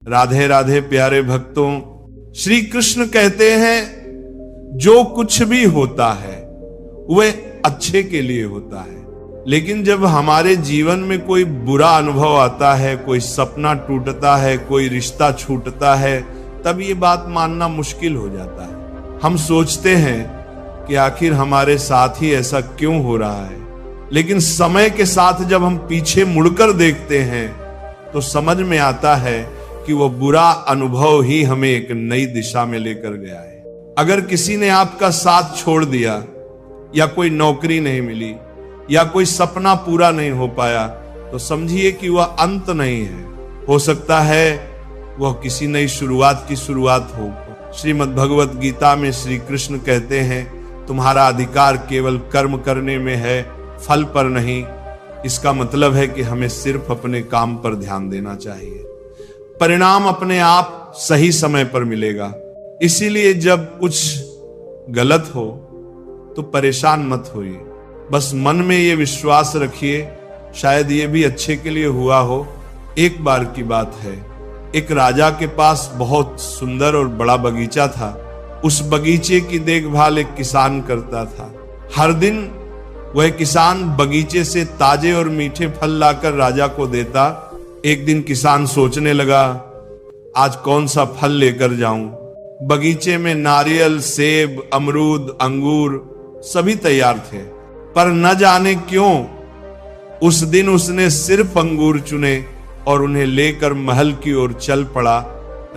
राधे राधे प्यारे भक्तों, श्री कृष्ण कहते हैं जो कुछ भी होता है वह अच्छे के लिए होता है। लेकिन जब हमारे जीवन में कोई बुरा अनुभव आता है, कोई सपना टूटता है, कोई रिश्ता छूटता है, तब ये बात मानना मुश्किल हो जाता है। हम सोचते हैं कि आखिर हमारे साथ ही ऐसा क्यों हो रहा है। लेकिन समय के साथ जब हम पीछे मुड़कर देखते हैं तो समझ में आता है कि वो बुरा अनुभव ही हमें एक नई दिशा में लेकर गया है। अगर किसी ने आपका साथ छोड़ दिया, या कोई नौकरी नहीं मिली, या कोई सपना पूरा नहीं हो पाया, तो समझिए कि वह अंत नहीं है। हो सकता है वह किसी नई शुरुआत की शुरुआत हो। श्रीमद् भगवत गीता में श्री कृष्ण कहते हैं, तुम्हारा अधिकार केवल कर्म करने में है, फल पर नहीं। इसका मतलब है कि हमें सिर्फ अपने काम पर ध्यान देना चाहिए। परिणाम अपने आप सही समय पर मिलेगा। इसीलिए जब कुछ गलत हो तो परेशान मत होइए, बस मन में ये विश्वास रखिए शायद ये भी अच्छे के लिए हुआ हो। एक बार की बात है, एक राजा के पास बहुत सुंदर और बड़ा बगीचा था। उस बगीचे की देखभाल एक किसान करता था। हर दिन वह किसान बगीचे से ताजे और मीठे फल लाकर राजा को देता। एक दिन किसान सोचने लगा, आज कौन सा फल लेकर जाऊं। बगीचे में नारियल, सेब, अमरूद, अंगूर सभी तैयार थे, पर न जाने क्यों उस दिन उसने सिर्फ अंगूर चुने और उन्हें लेकर महल की ओर चल पड़ा।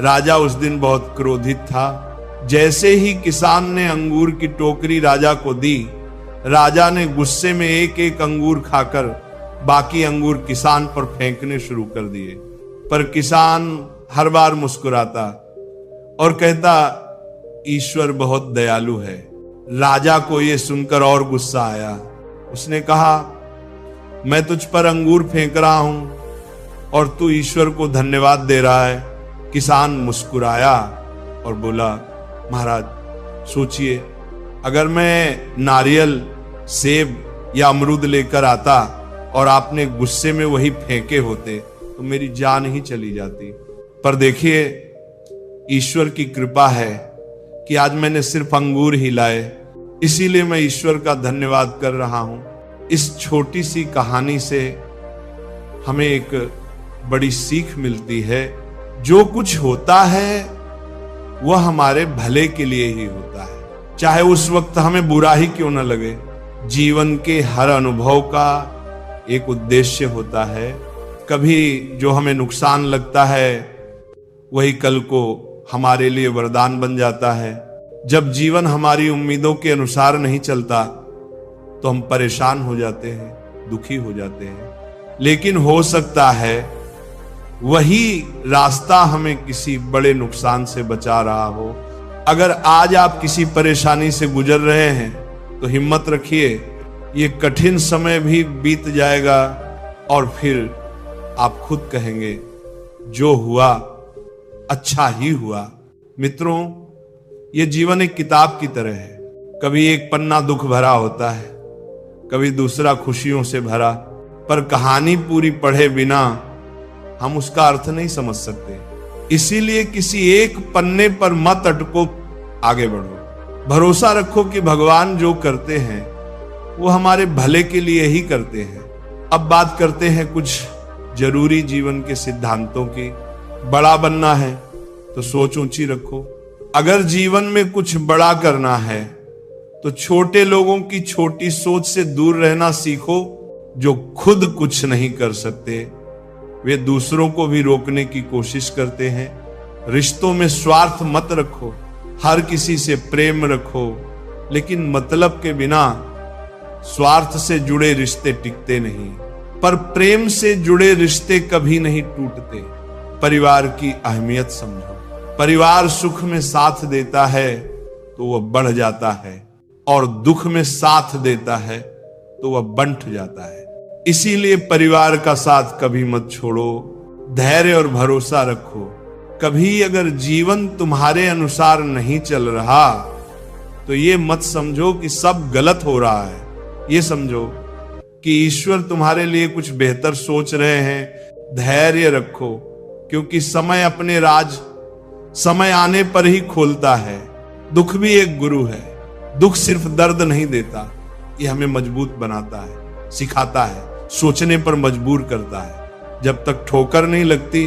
राजा उस दिन बहुत क्रोधित था। जैसे ही किसान ने अंगूर की टोकरी राजा को दी, राजा ने गुस्से में एक एक अंगूर खाकर बाकी अंगूर किसान पर फेंकने शुरू कर दिए। पर किसान हर बार मुस्कुराता और कहता, ईश्वर बहुत दयालु है। राजा को यह सुनकर और गुस्सा आया। उसने कहा, मैं तुझ पर अंगूर फेंक रहा हूं और तू ईश्वर को धन्यवाद दे रहा है। किसान मुस्कुराया और बोला, महाराज सोचिए, अगर मैं नारियल, सेब या अमरूद लेकर आता और आपने गुस्से में वही फेंके होते तो मेरी जान ही चली जाती। पर देखिए, ईश्वर की कृपा है कि आज मैंने सिर्फ अंगूर ही लाए, इसीलिए मैं ईश्वर का धन्यवाद कर रहा हूं। इस छोटी सी कहानी से हमें एक बड़ी सीख मिलती है, जो कुछ होता है वह हमारे भले के लिए ही होता है, चाहे उस वक्त हमें बुरा ही क्यों न लगे। जीवन के हर अनुभव का एक उद्देश्य होता है। कभी जो हमें नुकसान लगता है वही कल को हमारे लिए वरदान बन जाता है। जब जीवन हमारी उम्मीदों के अनुसार नहीं चलता तो हम परेशान हो जाते हैं, दुखी हो जाते हैं। लेकिन हो सकता है वही रास्ता हमें किसी बड़े नुकसान से बचा रहा हो। अगर आज आप किसी परेशानी से गुजर रहे हैं तो हिम्मत रखिए, ये कठिन समय भी बीत जाएगा और फिर आप खुद कहेंगे, जो हुआ अच्छा ही हुआ। मित्रों, ये जीवन एक किताब की तरह है। कभी एक पन्ना दुख भरा होता है, कभी दूसरा खुशियों से भरा, पर कहानी पूरी पढ़े बिना हम उसका अर्थ नहीं समझ सकते। इसीलिए किसी एक पन्ने पर मत अटको, आगे बढ़ो। भरोसा रखो कि भगवान जो करते हैं वो हमारे भले के लिए ही करते हैं। अब बात करते हैं कुछ जरूरी जीवन के सिद्धांतों की। बड़ा बनना है तो सोच ऊंची रखो। अगर जीवन में कुछ बड़ा करना है तो छोटे लोगों की छोटी सोच से दूर रहना सीखो, जो खुद कुछ नहीं कर सकते। वे दूसरों को भी रोकने की कोशिश करते हैं। रिश्तों में स्वार्थ मत रखो, हर किसी से प्रेम रखो, लेकिन मतलब के बिना स्वार्थ से जुड़े रिश्ते टिकते नहीं, पर प्रेम से जुड़े रिश्ते कभी नहीं टूटते। परिवार की अहमियत समझो। परिवार सुख में साथ देता है तो वह बढ़ जाता है, और दुख में साथ देता है तो वह बंट जाता है। इसीलिए परिवार का साथ कभी मत छोड़ो, धैर्य और भरोसा रखो। कभी अगर जीवन तुम्हारे अनुसार नहीं चल रहा तो ये मत समझो कि सब गलत हो रहा है। ये समझो कि ईश्वर तुम्हारे लिए कुछ बेहतर सोच रहे हैं। धैर्य रखो क्योंकि समय अपने राज समय आने पर ही खोलता है। दुख भी एक गुरु है। दुख सिर्फ दर्द नहीं देता, ये हमें मजबूत बनाता है, सिखाता है, सोचने पर मजबूर करता है। जब तक ठोकर नहीं लगती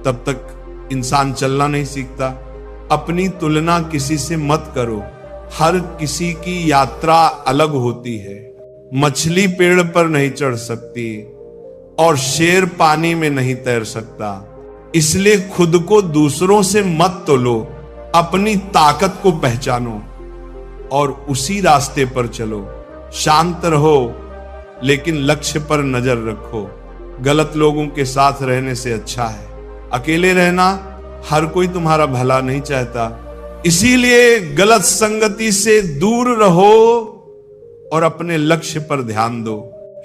तब तक इंसान चलना नहीं सीखता। अपनी तुलना किसी से मत करो, हर किसी की यात्रा अलग होती है। मछली पेड़ पर नहीं चढ़ सकती और शेर पानी में नहीं तैर सकता। इसलिए खुद को दूसरों से मत तोलो, अपनी ताकत को पहचानो और उसी रास्ते पर चलो। शांत रहो लेकिन लक्ष्य पर नजर रखो। गलत लोगों के साथ रहने से अच्छा है अकेले रहना। हर कोई तुम्हारा भला नहीं चाहता, इसीलिए गलत संगति से दूर रहो और अपने लक्ष्य पर ध्यान दो।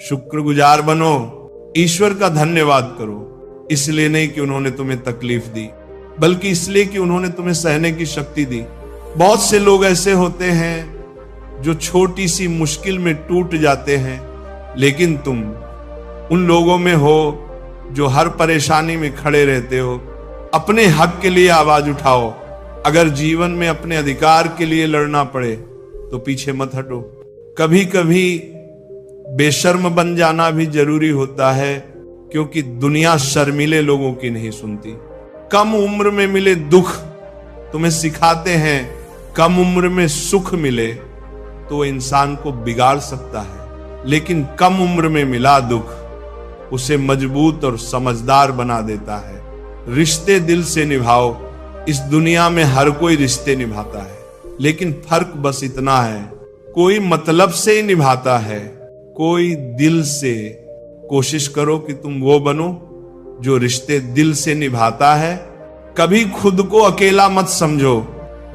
शुक्रगुजार बनो, ईश्वर का धन्यवाद करो, इसलिए नहीं कि उन्होंने तुम्हें तकलीफ दी, बल्कि इसलिए कि उन्होंने तुम्हें सहने की शक्ति दी। बहुत से लोग ऐसे होते हैं जो छोटी सी मुश्किल में टूट जाते हैं, लेकिन तुम उन लोगों में हो जो हर परेशानी में खड़े रहते हो। अपने हक के लिए आवाज उठाओ। अगर जीवन में अपने अधिकार के लिए लड़ना पड़े तो पीछे मत हटो। कभी कभी बेशर्म बन जाना भी जरूरी होता है, क्योंकि दुनिया शर्मीले लोगों की नहीं सुनती। कम उम्र में मिले दुख तुम्हें सिखाते हैं, कम उम्र में सुख मिले तो इंसान को बिगाड़ सकता है, लेकिन कम उम्र में मिला दुख उसे मजबूत और समझदार बना देता है। रिश्ते दिल से निभाओ। इस दुनिया में हर कोई रिश्ते निभाता है, लेकिन फर्क बस इतना है, कोई मतलब से ही निभाता है, कोई दिल से। कोशिश करो कि तुम वो बनो जो रिश्ते दिल से निभाता है। कभी खुद को अकेला मत समझो।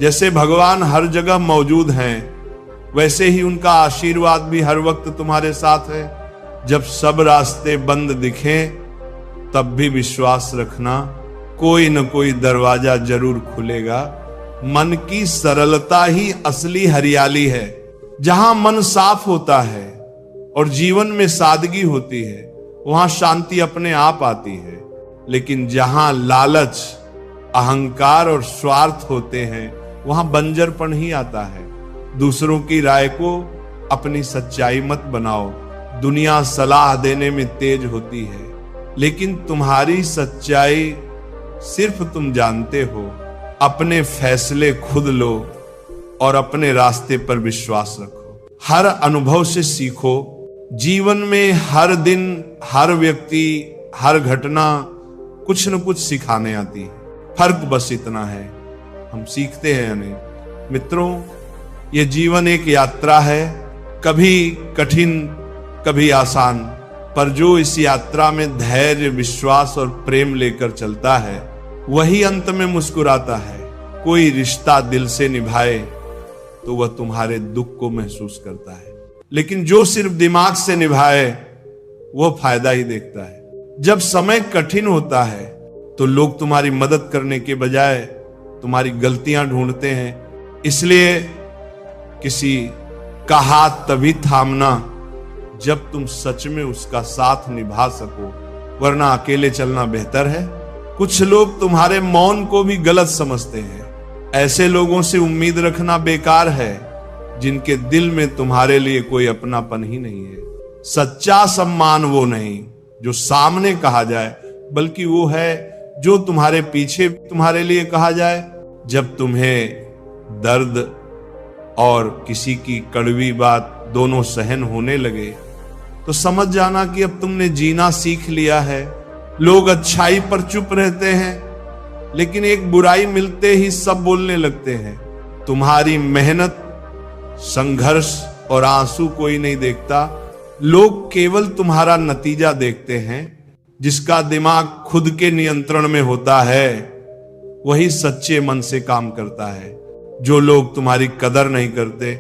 जैसे भगवान हर जगह मौजूद हैं, वैसे ही उनका आशीर्वाद भी हर वक्त तुम्हारे साथ है। जब सब रास्ते बंद दिखें तब भी विश्वास रखना, कोई न कोई दरवाजा जरूर खुलेगा। मन की सरलता ही असली हरियाली है। जहां मन साफ होता है और जीवन में सादगी होती है, वहां शांति अपने आप आती है। लेकिन जहां लालच, अहंकार और स्वार्थ होते हैं, वहां बंजरपन ही आता है। दूसरों की राय को अपनी सच्चाई मत बनाओ। दुनिया सलाह देने में तेज होती है, लेकिन तुम्हारी सच्चाई सिर्फ तुम जानते हो। अपने फैसले खुद लो और अपने रास्ते पर विश्वास रखो। हर अनुभव से सीखो। जीवन में हर दिन, हर व्यक्ति, हर घटना कुछ न कुछ सिखाने आती है। फर्क बस इतना है, हम सीखते हैं या नहीं। मित्रों, ये जीवन एक यात्रा है, कभी कठिन कभी आसान, पर जो इस यात्रा में धैर्य, विश्वास और प्रेम लेकर चलता है, वही अंत में मुस्कुराता है। कोई रिश्ता दिल से निभाए तो वह तुम्हारे दुख को महसूस करता है, लेकिन जो सिर्फ दिमाग से निभाए वह फायदा ही देखता है। जब समय कठिन होता है तो लोग तुम्हारी मदद करने के बजाय तुम्हारी गलतियां ढूंढते हैं। इसलिए किसी का हाथ तभी थामना जब तुम सच में उसका साथ निभा सको, वरना अकेले चलना बेहतर है। कुछ लोग तुम्हारे मौन को भी गलत समझते हैं। ऐसे लोगों से उम्मीद रखना बेकार है जिनके दिल में तुम्हारे लिए कोई अपनापन ही नहीं है। सच्चा सम्मान वो नहीं जो सामने कहा जाए, बल्कि वो है जो तुम्हारे पीछे तुम्हारे लिए कहा जाए। जब तुम्हें दर्द और किसी की कड़वी बात दोनों सहन होने लगे तो समझ जाना कि अब तुमने जीना सीख लिया है। लोग अच्छाई पर चुप रहते हैं, लेकिन एक बुराई मिलते ही सब बोलने लगते हैं। तुम्हारी मेहनत, संघर्ष और आंसू कोई नहीं देखता। लोग केवल तुम्हारा नतीजा देखते हैं। जिसका दिमाग खुद के नियंत्रण में होता है वही सच्चे मन से काम करता है। जो लोग तुम्हारी कदर नहीं करते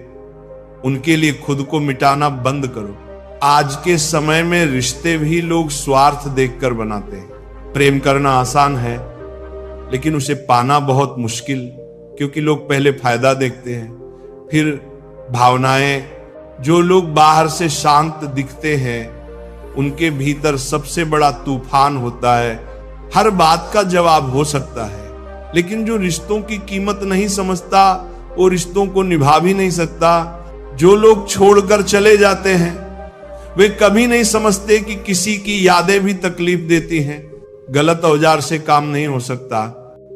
उनके लिए खुद को मिटाना बंद करो। आज के समय में रिश्ते भी लोग स्वार्थ देखकर बनाते हैं। प्रेम करना आसान है, लेकिन उसे पाना बहुत मुश्किल, क्योंकि लोग पहले फायदा देखते हैं, फिर भावनाएं। जो लोग बाहर से शांत दिखते हैं उनके भीतर सबसे बड़ा तूफान होता है। हर बात का जवाब हो सकता है, लेकिन जो रिश्तों की कीमत नहीं समझता वो रिश्तों को निभा भी नहीं सकता। जो लोग छोड़कर चले जाते हैं वे कभी नहीं समझते कि किसी की यादें भी तकलीफ देती हैं। गलत औजार से काम नहीं हो सकता,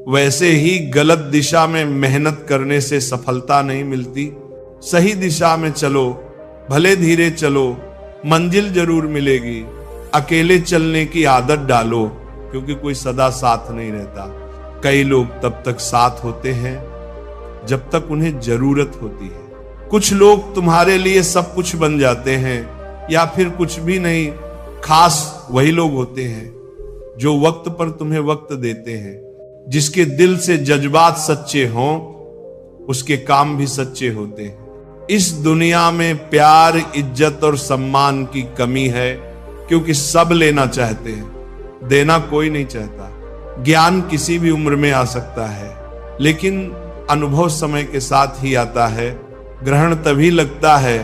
वैसे ही गलत दिशा में मेहनत करने से सफलता नहीं मिलती। सही दिशा में चलो, भले धीरे चलो, मंजिल जरूर मिलेगी। अकेले चलने की आदत डालो, क्योंकि कोई सदा साथ नहीं रहता। कई लोग तब तक साथ होते हैं जब तक उन्हें जरूरत होती है। कुछ लोग तुम्हारे लिए सब कुछ बन जाते हैं, या फिर कुछ भी नहीं, खास वही लोग होते हैं जो वक्त पर तुम्हें वक्त देते हैं। जिसके दिल से जज्बात सच्चे हों उसके काम भी सच्चे होते हैं। इस दुनिया में प्यार, इज्जत और सम्मान की कमी है, क्योंकि सब लेना चाहते हैं, देना कोई नहीं चाहता। ज्ञान किसी भी उम्र में आ सकता है, लेकिन अनुभव समय के साथ ही आता है। ग्रहण तभी लगता है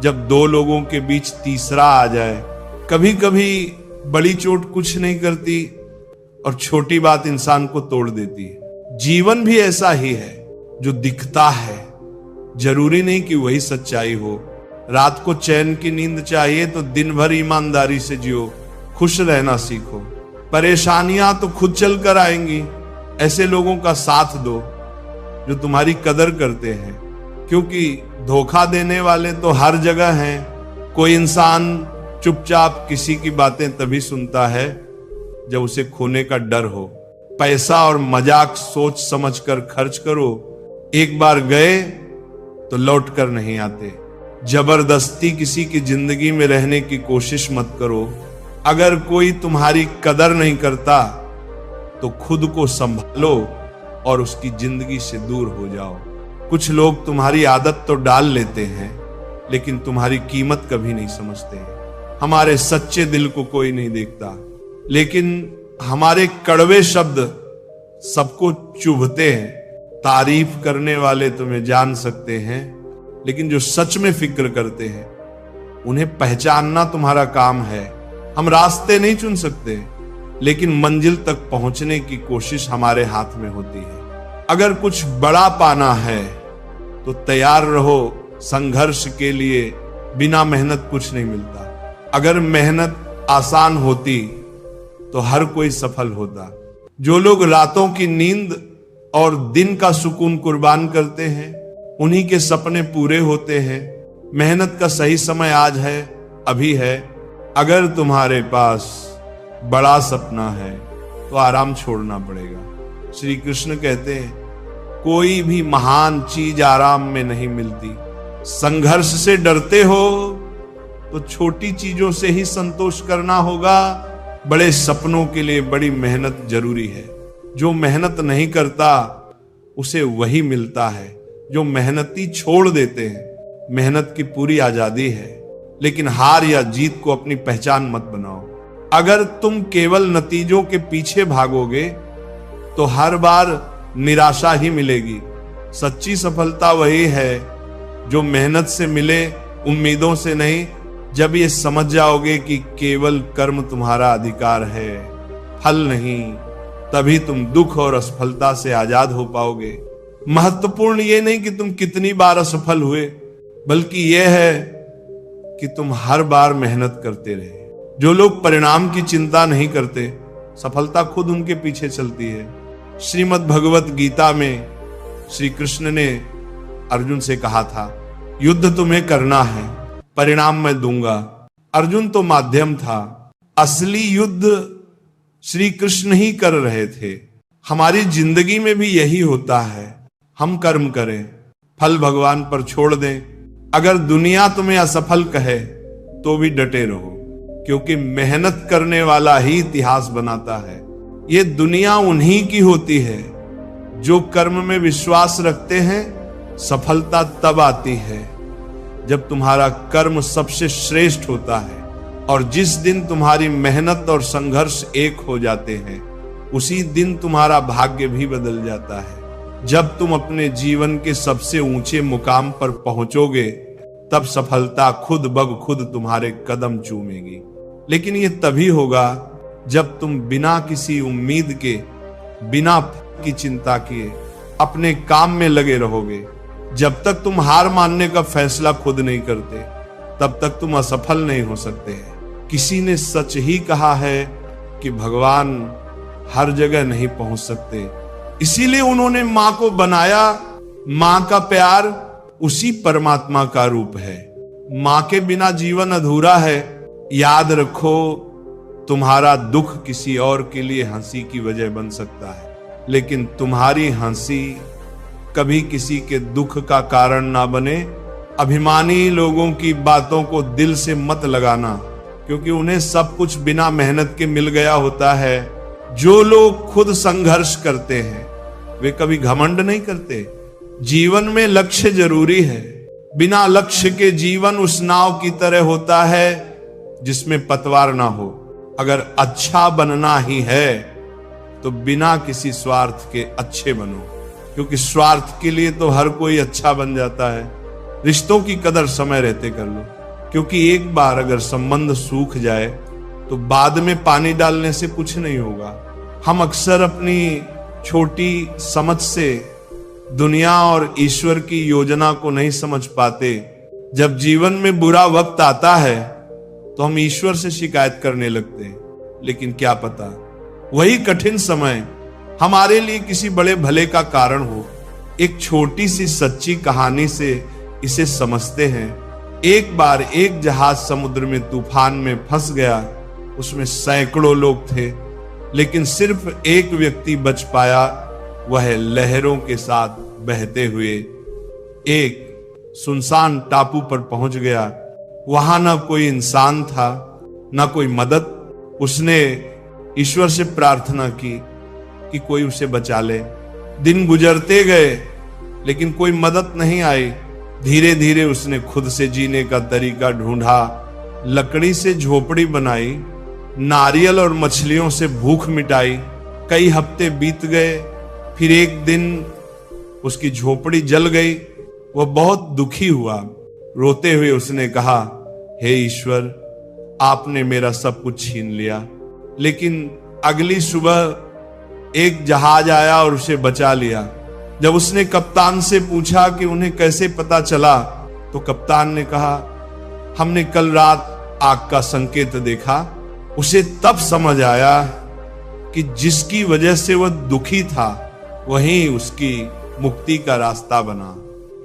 जब दो लोगों के बीच तीसरा आ जाए। कभी कभी बड़ी चोट कुछ नहीं करती और छोटी बात इंसान को तोड़ देती है। जीवन भी ऐसा ही है, जो दिखता है जरूरी नहीं कि वही सच्चाई हो। रात को चैन की नींद चाहिए तो दिन भर ईमानदारी से जियो, खुश रहना सीखो। परेशानियां तो खुद चल कर आएंगी। ऐसे लोगों का साथ दो जो तुम्हारी कदर करते हैं, क्योंकि धोखा देने वाले तो हर जगह हैं। कोई इंसान चुपचाप किसी की बातें तभी सुनता है जब उसे खोने का डर हो। पैसा और मजाक सोच समझकर खर्च करो, एक बार गए तो लौट कर नहीं आते। जबरदस्ती किसी की जिंदगी में रहने की कोशिश मत करो। अगर कोई तुम्हारी कदर नहीं करता तो खुद को संभालो और उसकी जिंदगी से दूर हो जाओ। कुछ लोग तुम्हारी आदत तो डाल लेते हैं, लेकिन तुम्हारी कीमत कभी नहीं समझते हैं। हमारे सच्चे दिल को कोई नहीं देखता, लेकिन हमारे कड़वे शब्द सबको चुभते हैं। तारीफ करने वाले तुम्हें जान सकते हैं, लेकिन जो सच में फिक्र करते हैं उन्हें पहचानना तुम्हारा काम है। हम रास्ते नहीं चुन सकते, लेकिन मंजिल तक पहुंचने की कोशिश हमारे हाथ में होती है। अगर कुछ बड़ा पाना है तो तैयार रहो संघर्ष के लिए। बिना मेहनत कुछ नहीं मिलता। अगर मेहनत आसान होती तो हर कोई सफल होता। जो लोग रातों की नींद और दिन का सुकून कुर्बान करते हैं उन्हीं के सपने पूरे होते हैं। मेहनत का सही समय आज है, अभी है। अगर तुम्हारे पास बड़ा सपना है तो आराम छोड़ना पड़ेगा। श्री कृष्ण कहते हैं, कोई भी महान चीज आराम में नहीं मिलती। संघर्ष से डरते हो तो छोटी चीजों से ही संतोष करना होगा। बड़े सपनों के लिए बड़ी मेहनत जरूरी है। जो मेहनत नहीं करता उसे वही मिलता है। जो मेहनती छोड़ देते हैं, मेहनत की पूरी आजादी है, लेकिन हार या जीत को अपनी पहचान मत बनाओ। अगर तुम केवल नतीजों के पीछे भागोगे तो हर बार निराशा ही मिलेगी। सच्ची सफलता वही है जो मेहनत से मिले, उम्मीदों से नहीं। जब ये समझ जाओगे कि केवल कर्म तुम्हारा अधिकार है, फल नहीं, तभी तुम दुख और असफलता से आजाद हो पाओगे। महत्वपूर्ण ये नहीं कि तुम कितनी बार असफल हुए, बल्कि यह है कि तुम हर बार मेहनत करते रहे। जो लोग परिणाम की चिंता नहीं करते, सफलता खुद उनके पीछे चलती है। श्रीमद् भगवत गीता में श्री कृष्ण ने अर्जुन से कहा था, युद्ध तुम्हें करना है, परिणाम मैं दूंगा। अर्जुन तो माध्यम था, असली युद्ध श्री कृष्ण ही कर रहे थे। हमारी जिंदगी में भी यही होता है। हम कर्म करें, फल भगवान पर छोड़ दें। अगर दुनिया तुम्हें असफल कहे तो भी डटे रहो, क्योंकि मेहनत करने वाला ही इतिहास बनाता है। ये दुनिया उन्हीं की होती है जो कर्म में विश्वास रखते हैं। सफलता तब आती है जब तुम्हारा कर्म सबसे श्रेष्ठ होता है, और जिस दिन तुम्हारी मेहनत और संघर्ष एक हो जाते हैं उसी दिन तुम्हारा भाग्य भी बदल जाता है। जब तुम अपने जीवन के सबसे ऊंचे मुकाम पर पहुंचोगे तब सफलता खुद ब खुद तुम्हारे कदम चूमेगी। लेकिन यह तभी होगा जब तुम बिना किसी उम्मीद के, बिना की चिंता किए अपने काम में लगे रहोगे, जब तक तुम हार मानने का फैसला खुद नहीं करते, तब तक तुम असफल नहीं हो सकते हैं। किसी ने सच ही कहा है कि भगवान हर जगह नहीं पहुंच सकते, इसीलिए उन्होंने मां को बनाया। मां का प्यार उसी परमात्मा का रूप है। मां के बिना जीवन अधूरा है। याद रखो, तुम्हारा दुख किसी और के लिए हंसी की वजह बन सकता है, लेकिन तुम्हारी हंसी कभी किसी के दुख का कारण ना बने। अभिमानी लोगों की बातों को दिल से मत लगाना, क्योंकि उन्हें सब कुछ बिना मेहनत के मिल गया होता है। जो लोग खुद संघर्ष करते हैं वे कभी घमंड नहीं करते। जीवन में लक्ष्य जरूरी है। बिना लक्ष्य के जीवन उस नाव की तरह होता है जिसमें पतवार ना हो। अगर अच्छा बनना ही है तो बिना किसी स्वार्थ के अच्छे बनो, क्योंकि स्वार्थ के लिए तो हर कोई अच्छा बन जाता है। रिश्तों की कदर समय रहते कर लो, क्योंकि एक बार अगर संबंध सूख जाए तो बाद में पानी डालने से कुछ नहीं होगा। हम अक्सर अपनी छोटी समझ से दुनिया और ईश्वर की योजना को नहीं समझ पाते। जब जीवन में बुरा वक्त आता है तो हम ईश्वर से शिकायत करने लगते हैं, लेकिन क्या पता वही कठिन समय हमारे लिए किसी बड़े भले का कारण हो। एक छोटी सी सच्ची कहानी से इसे समझते हैं। एक बार एक जहाज समुद्र में तूफान में फंस गया। उसमें सैकड़ों लोग थे, लेकिन सिर्फ एक व्यक्ति बच पाया। वह लहरों के साथ बहते हुए एक सुनसान टापू पर पहुंच गया। वहां ना कोई इंसान था, ना कोई मदद। उसने ईश्वर से प्रार्थना की कि कोई उसे बचा ले। दिन गुजरते गए, लेकिन कोई मदद नहीं आई। धीरे धीरे उसने खुद से जीने का तरीका ढूंढा। लकड़ी से झोपड़ी बनाई, नारियल और मछलियों से भूख मिटाई। कई हफ्ते बीत गए, फिर एक दिन उसकी झोपड़ी जल गई। वह बहुत दुखी हुआ। रोते हुए उसने कहा, हे ईश्वर, आपने मेरा सब कुछ छीन लिया। लेकिन अगली सुबह एक जहाज आया और उसे बचा लिया। जब उसने कप्तान से पूछा कि उन्हें कैसे पता चला, तो कप्तान ने कहा, हमने कल रात आग का संकेत देखा। उसे तब समझ आया कि जिसकी वजह से वह दुखी था वही उसकी मुक्ति का रास्ता बना।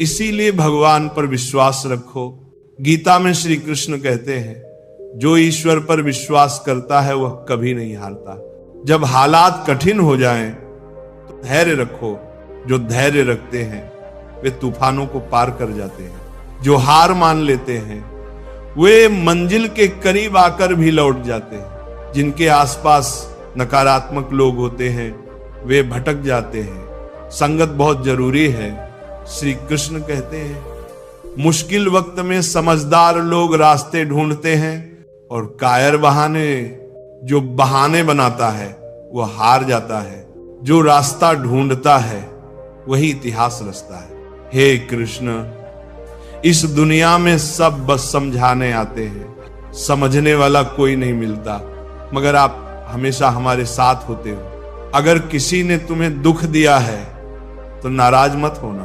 इसीलिए भगवान पर विश्वास रखो। गीता में श्री कृष्ण कहते हैं, जो ईश्वर पर विश्वास करता है वह कभी नहीं हारता। जब हालात कठिन हो जाएं तो धैर्य रखो। जो धैर्य रखते हैं वे तूफानों को पार कर जाते हैं। जो हार मान लेते हैं वे मंजिल के करीब आकर भी लौट जाते हैं। जिनके आसपास नकारात्मक लोग होते हैं वे भटक जाते हैं। संगत बहुत जरूरी है। श्री कृष्ण कहते हैं, मुश्किल वक्त में समझदार लोग रास्ते ढूंढते हैं, और कायर जो बहाने बनाता है वह हार जाता है। जो रास्ता ढूंढता है वही इतिहास रचता है। हे कृष्ण, इस दुनिया में सब बस समझाने आते हैं, समझने वाला कोई नहीं मिलता, मगर आप हमेशा हमारे साथ होते हो। अगर किसी ने तुम्हें दुख दिया है तो नाराज मत होना,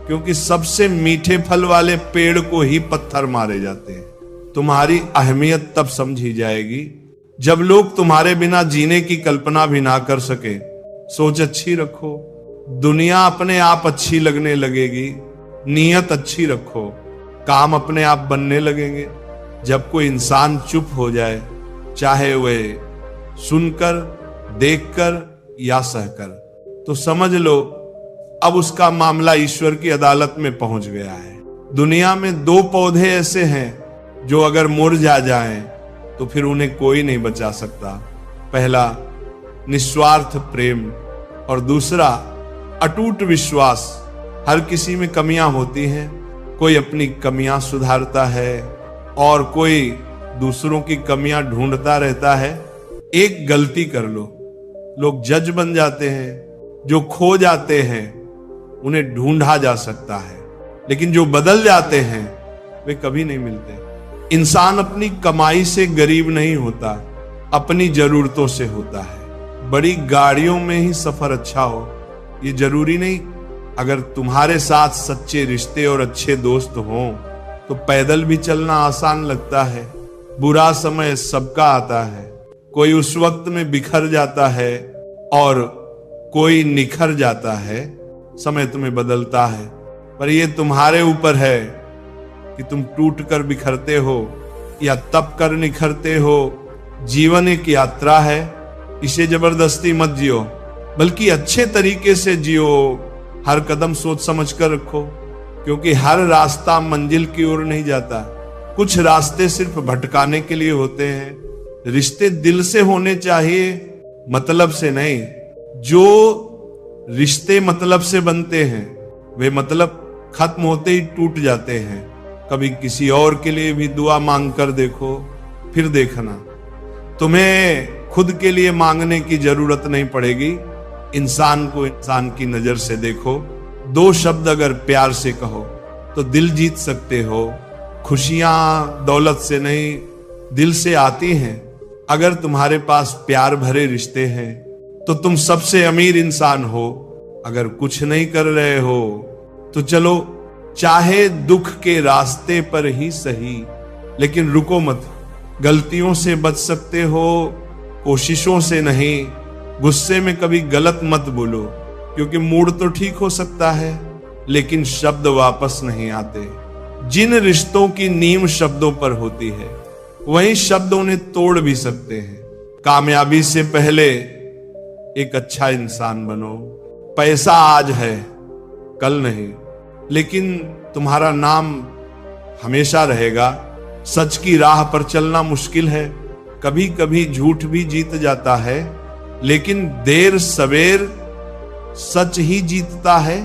क्योंकि सबसे मीठे फल वाले पेड़ को ही पत्थर मारे जाते हैं। तुम्हारी अहमियत तब समझी जाएगी जब लोग तुम्हारे बिना जीने की कल्पना भी ना कर सके। सोच अच्छी रखो, दुनिया अपने आप अच्छी लगने लगेगी। नीयत अच्छी रखो, काम अपने आप बनने लगेंगे। जब कोई इंसान चुप हो जाए, चाहे वह सुनकर, देखकर या सहकर, तो समझ लो अब उसका मामला ईश्वर की अदालत में पहुंच गया है। दुनिया में दो पौधे ऐसे हैं जो अगर मुरझा जाएं तो फिर उन्हें कोई नहीं बचा सकता। पहला निस्वार्थ प्रेम और दूसरा अटूट विश्वास। हर किसी में कमियां होती हैं, कोई अपनी कमियां सुधारता है और कोई दूसरों की कमियां ढूंढता रहता है। एक गलती कर लो, लोग जज बन जाते हैं। जो खो जाते हैं उन्हें ढूंढा जा सकता है, लेकिन जो बदल जाते हैं वे कभी नहीं मिलते। इंसान अपनी कमाई से गरीब नहीं होता, अपनी जरूरतों से होता है। बड़ी गाड़ियों में ही सफर अच्छा हो ये जरूरी नहीं। अगर तुम्हारे साथ सच्चे रिश्ते और अच्छे दोस्त हों तो पैदल भी चलना आसान लगता है। बुरा समय सबका आता है, कोई उस वक्त में बिखर जाता है और कोई निखर जाता है। समय तुम्हें बदलता है, पर यह तुम्हारे ऊपर है कि तुम टूट कर बिखरते हो या तप कर निखरते हो। जीवन एक यात्रा है, इसे जबरदस्ती मत जियो, बल्कि अच्छे तरीके से जियो। हर कदम सोच समझ कर रखो, क्योंकि हर रास्ता मंजिल की ओर नहीं जाता। कुछ रास्ते सिर्फ भटकाने के लिए होते हैं। रिश्ते दिल से होने चाहिए, मतलब से नहीं। जो रिश्ते मतलब से बनते हैं वे मतलब खत्म होते ही टूट जाते हैं। कभी किसी और के लिए भी दुआ मांग कर देखो, फिर देखना तुम्हें खुद के लिए मांगने की जरूरत नहीं पड़ेगी। इंसान को इंसान की नजर से देखो। 2 शब्द अगर प्यार से कहो तो दिल जीत सकते हो। खुशियां दौलत से नहीं, दिल से आती हैं। अगर तुम्हारे पास प्यार भरे रिश्ते हैं तो तुम सबसे अमीर इंसान हो। अगर कुछ नहीं कर रहे हो तो चलो, चाहे दुख के रास्ते पर ही सही, लेकिन रुको मत। गलतियों से बच सकते हो, कोशिशों से नहीं। गुस्से में कभी गलत मत बोलो, क्योंकि मूड तो ठीक हो सकता है लेकिन शब्द वापस नहीं आते। जिन रिश्तों की नींव शब्दों पर होती है वही शब्द उन्हें तोड़ भी सकते हैं। कामयाबी से पहले एक अच्छा इंसान बनो। पैसा आज है, कल नहीं, लेकिन तुम्हारा नाम हमेशा रहेगा। सच की राह पर चलना मुश्किल है, कभी कभी झूठ भी जीत जाता है, लेकिन देर सवेर सच ही जीतता है।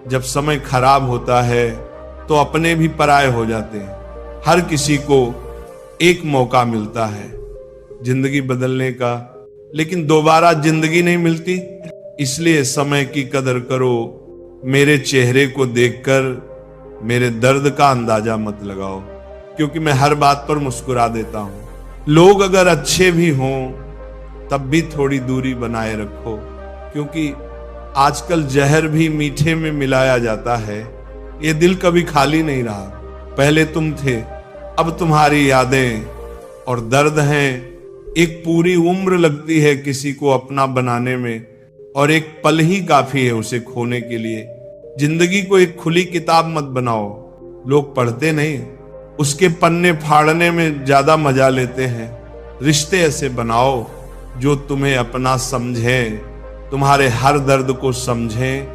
जब समय खराब होता है तो अपने भी पराये हो जाते हैं। हर किसी को एक मौका मिलता है जिंदगी बदलने का, लेकिन दोबारा जिंदगी नहीं मिलती। इसलिए समय की कदर करो। मेरे चेहरे को देखकर मेरे दर्द का अंदाजा मत लगाओ, क्योंकि मैं हर बात पर मुस्कुरा देता हूं। लोग अगर अच्छे भी हों तब भी थोड़ी दूरी बनाए रखो, क्योंकि आजकल जहर भी मीठे में मिलाया जाता है। ये दिल कभी खाली नहीं रहा। पहले तुम थे, अब तुम्हारी यादें और दर्द हैं। एक पूरी उम्र लगती है किसी को अपना बनाने में, और एक पल ही काफी है उसे खोने के लिए। जिंदगी को एक खुली किताब मत बनाओ। लोग पढ़ते नहीं, उसके पन्ने फाड़ने में ज्यादा मजा लेते हैं। रिश्ते ऐसे बनाओ जो तुम्हें अपना समझें, तुम्हारे हर दर्द को समझें।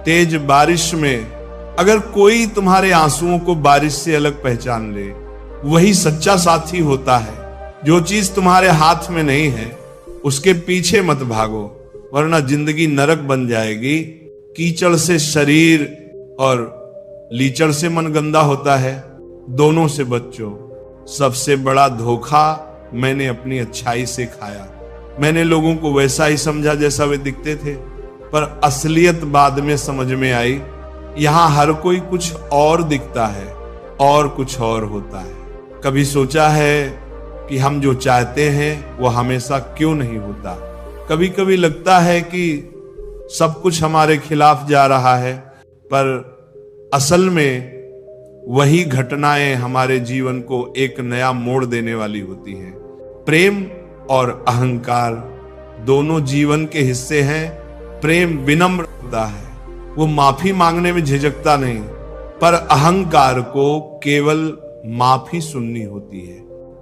तेज बारिश में अगर कोई तुम्हारे आंसुओं को बारिश से अलग पहचान ले, वही सच्चा साथी होता है। जो चीज तुम्हारे हाथ में नहीं है उसके पीछे मत भागो, वरना जिंदगी नरक बन जाएगी। कीचड़ से शरीर और लीचड़ से मन गंदा होता है, दोनों से बचो। सबसे बड़ा धोखा मैंने अपनी अच्छाई से खाया। मैंने लोगों को वैसा ही समझा जैसा वे दिखते थे, पर असलियत बाद में समझ में आई। यहां हर कोई कुछ और दिखता है और कुछ और होता है। कभी सोचा है कि हम जो चाहते हैं वो हमेशा क्यों नहीं होता? कभी कभी लगता है कि सब कुछ हमारे खिलाफ जा रहा है, पर असल में वही घटनाएं हमारे जीवन को एक नया मोड़ देने वाली होती हैं। प्रेम और अहंकार दोनों जीवन के हिस्से हैं। प्रेम विनम्र होता है, वो माफी मांगने में झिझकता नहीं, पर अहंकार को केवल माफी सुननी होती है।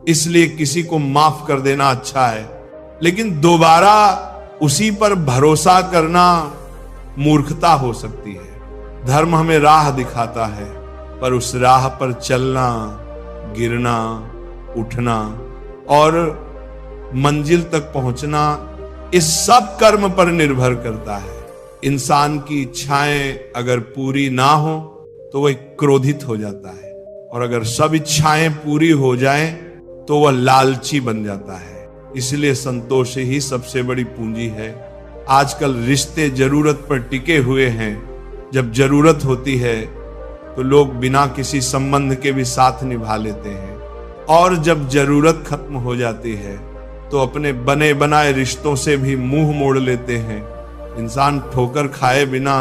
इसलिए किसी को माफ कर देना अच्छा है, लेकिन दोबारा उसी पर भरोसा करना मूर्खता हो सकती है। धर्म हमें राह दिखाता है, पर उस राह पर चलना, गिरना, उठना और मंजिल तक पहुंचना, इस सब कर्म पर निर्भर करता है। इंसान की इच्छाएं अगर पूरी ना हो तो वह क्रोधित हो जाता है, और अगर सब इच्छाएं पूरी हो जाएं तो वह लालची बन जाता है। इसलिए संतोष ही सबसे बड़ी पूंजी है। आजकल रिश्ते जरूरत पर टिके हुए हैं। जब जरूरत होती है तो लोग बिना किसी संबंध के भी साथ निभा लेते हैं, और जब जरूरत खत्म हो जाती है तो अपने बने बनाए रिश्तों से भी मुंह मोड़ लेते हैं। इंसान ठोकर खाए बिना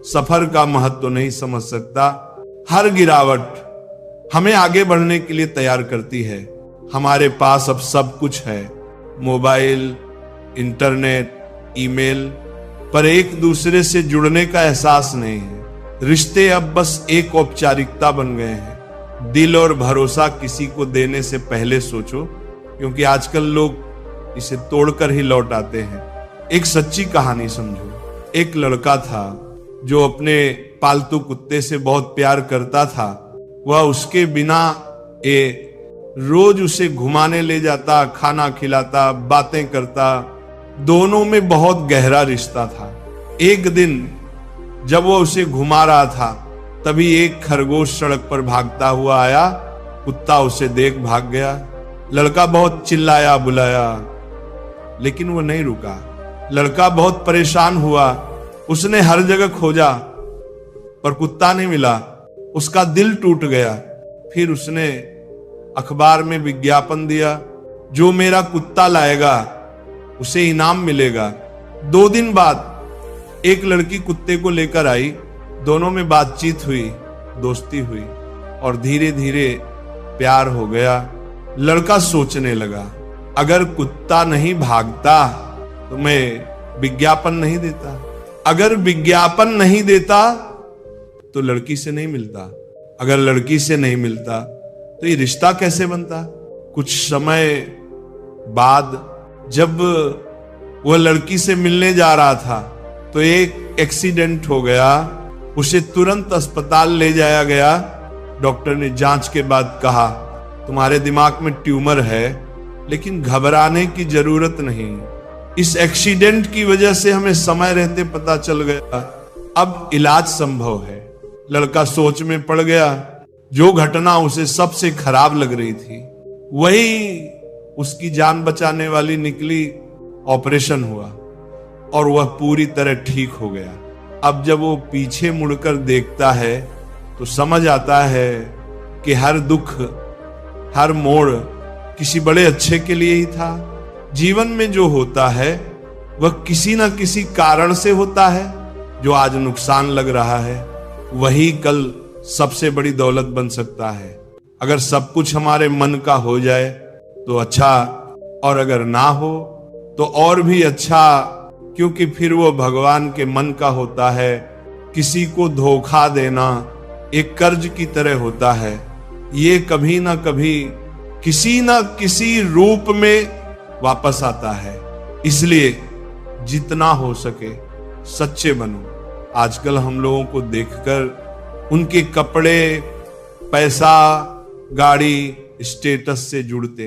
सफर का महत्व तो नहीं समझ सकता। हर गिरावट हमें आगे बढ़ने के लिए तैयार करती है। हमारे पास अब सब कुछ है, मोबाइल, इंटरनेट, ईमेल, पर एक दूसरे से जुड़ने का एहसास नहीं है। रिश्ते अब बस एक औपचारिकता बन गए हैं। दिल और भरोसा किसी को देने से पहले सोचो, क्योंकि आजकल लोग इसे तोड़कर ही लौट आते हैं। एक सच्ची कहानी समझो। एक लड़का था जो अपने पालतू कुत्ते से बहुत प्यार करता था। वह उसके बिना रोज उसे घुमाने ले जाता, खाना खिलाता, बातें करता। दोनों में बहुत गहरा रिश्ता था। एक दिन जब वो उसे घुमा रहा था, तभी एक खरगोश सड़क पर भागता हुआ आया। कुत्ता उसे देख भाग गया। लड़का बहुत चिल्लाया बुलाया, लेकिन वो नहीं रुका। लड़का बहुत परेशान हुआ। उसने हर जगह खोजा, पर कुत्ता नहीं मिला। उसका दिल टूट गया। फिर उसने अखबार में विज्ञापन दिया, जो मेरा कुत्ता लाएगा उसे इनाम मिलेगा। 2 दिन बाद एक लड़की कुत्ते को लेकर आई। दोनों में बातचीत हुई, दोस्ती हुई और धीरे धीरे प्यार हो गया। लड़का सोचने लगा, अगर कुत्ता नहीं भागता तो मैं विज्ञापन नहीं देता, अगर विज्ञापन नहीं देता तो लड़की से नहीं मिलता, अगर लड़की से नहीं मिलता तो ये रिश्ता कैसे बनता। कुछ समय बाद जब वह लड़की से मिलने जा रहा था तो एक एक्सीडेंट हो गया। उसे तुरंत अस्पताल ले जाया गया। डॉक्टर ने जांच के बाद कहा, तुम्हारे दिमाग में ट्यूमर है, लेकिन घबराने की जरूरत नहीं। इस एक्सीडेंट की वजह से हमें समय रहते पता चल गया, अब इलाज संभव है। लड़का सोच में पड़ गया। जो घटना उसे सबसे खराब लग रही थी, वही उसकी जान बचाने वाली निकली। ऑपरेशन हुआ और वह पूरी तरह ठीक हो गया। अब जब वो पीछे मुड़कर देखता है तो समझ आता है कि हर दुख, हर मोड़ किसी बड़े अच्छे के लिए ही था। जीवन में जो होता है वह किसी ना किसी कारण से होता है। जो आज नुकसान लग रहा है वही कल सबसे बड़ी दौलत बन सकता है। अगर सब कुछ हमारे मन का हो जाए तो अच्छा, और अगर ना हो तो और भी अच्छा, क्योंकि फिर वो भगवान के मन का होता है। किसी को धोखा देना एक कर्ज की तरह होता है। ये कभी ना कभी किसी ना किसी रूप में वापस आता है। इसलिए जितना हो सके सच्चे बनो। आजकल हम लोगों को देखकर उनके कपड़े, पैसा, गाड़ी, स्टेटस से जुड़ते,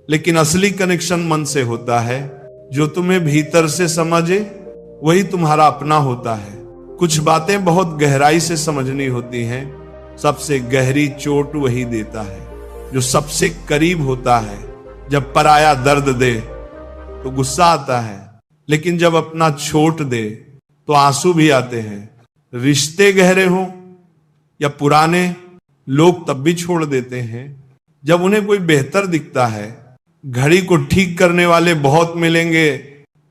लेकिन असली कनेक्शन मन से होता है। जो तुम्हें भीतर से समझे वही तुम्हारा अपना होता है। कुछ बातें बहुत गहराई से समझनी होती हैं। सबसे गहरी चोट वही देता है जो सबसे करीब होता है। जब पराया दर्द दे तो गुस्सा आता है, लेकिन जब अपना छोट दे तो आंसू भी आते हैं। रिश्ते गहरे हों या पुराने, लोग तब भी छोड़ देते हैं जब उन्हें कोई बेहतर दिखता है। घड़ी को ठीक करने वाले बहुत मिलेंगे,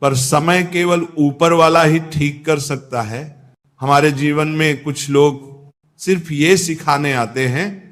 पर समय केवल ऊपर वाला ही ठीक कर सकता है। हमारे जीवन में कुछ लोग सिर्फ ये सिखाने आते हैं